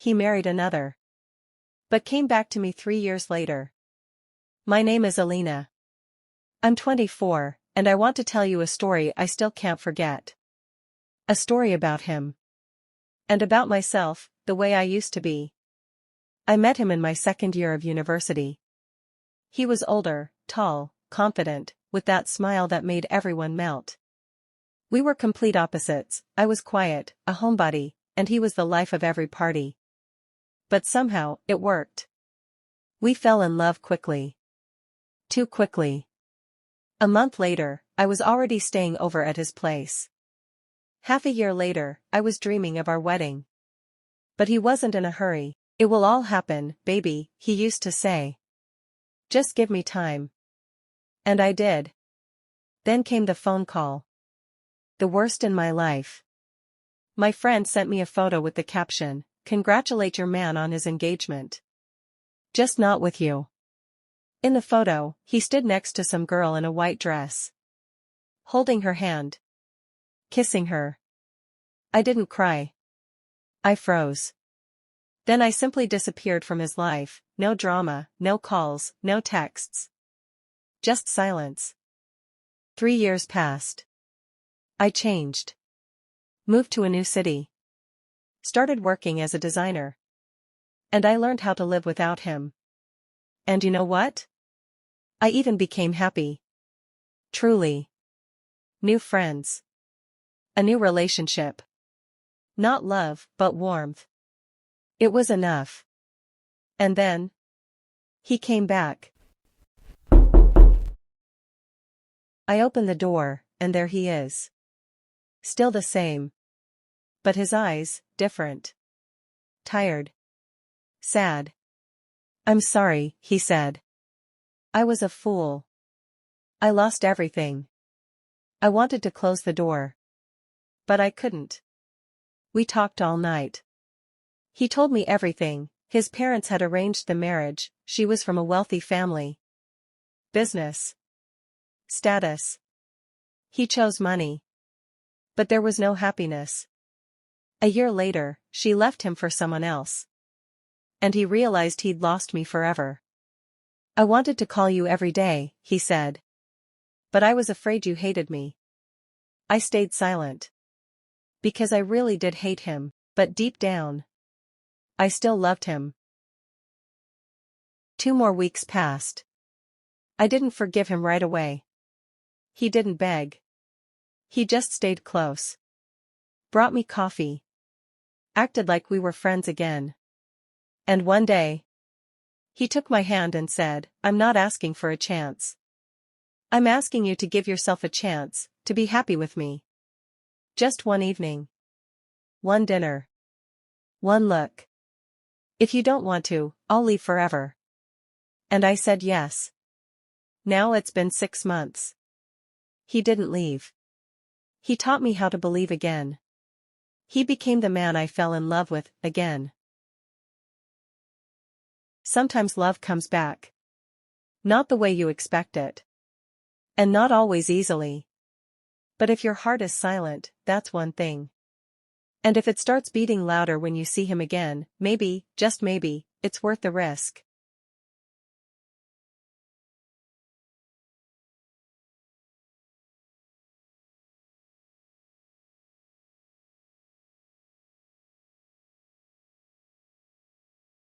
he married another. But came back to me 3 years later. My name is Alina. I'm 24, and I want to tell you a story I still can't forget. A story about him. And about myself, the way I used to be. I met him in my second year of university. He was older, tall, confident, with that smile that made everyone melt. We were complete opposites. I was quiet, a homebody, and he was the life of every party. But somehow, it worked. We fell in love quickly. Too quickly. A month later, I was already staying over at his place. Half a year later, I was dreaming of our wedding. But he wasn't in a hurry. It will all happen, baby, he used to say. Just give me time. And I did. Then came the phone call. The worst in my life. My friend sent me a photo with the caption, "Congratulate your man on his engagement. Just not with you." In the photo, he stood next to some girl in a white dress. Holding her hand. Kissing her. I didn't cry. I froze. Then I simply disappeared from his life, no drama, no calls, no texts. Just silence. 3 years passed. I changed. Moved to a new city. Started working as a designer. And I learned how to live without him. And you know what? I even became happy. Truly. New friends. A new relationship. Not love, but warmth. It was enough. And then, he came back. I opened the door, and there he is. Still the same. But his eyes, different. Tired. Sad. I'm sorry, he said. I was a fool. I lost everything. I wanted to close the door. But I couldn't. We talked all night. He told me everything. His parents had arranged the marriage, she was from a wealthy family. Business. Status. He chose money. But there was no happiness. A year later, she left him for someone else. And he realized he'd lost me forever. I wanted to call you every day, he said. But I was afraid you hated me. I stayed silent. Because I really did hate him, but deep down, I still loved him. 2 more weeks passed. I didn't forgive him right away. He didn't beg. He just stayed close. Brought me coffee. Acted like we were friends again. And one day, he took my hand and said, "I'm not asking for a chance. I'm asking you to give yourself a chance, to be happy with me. Just one evening. One dinner. One look. If you don't want to, I'll leave forever." And I said yes. Now it's been 6 months. He didn't leave. He taught me how to believe again. He became the man I fell in love with, again. Sometimes love comes back. Not the way you expect it. And not always easily. But if your heart is silent, that's one thing. And if it starts beating louder when you see him again, maybe, just maybe, it's worth the risk.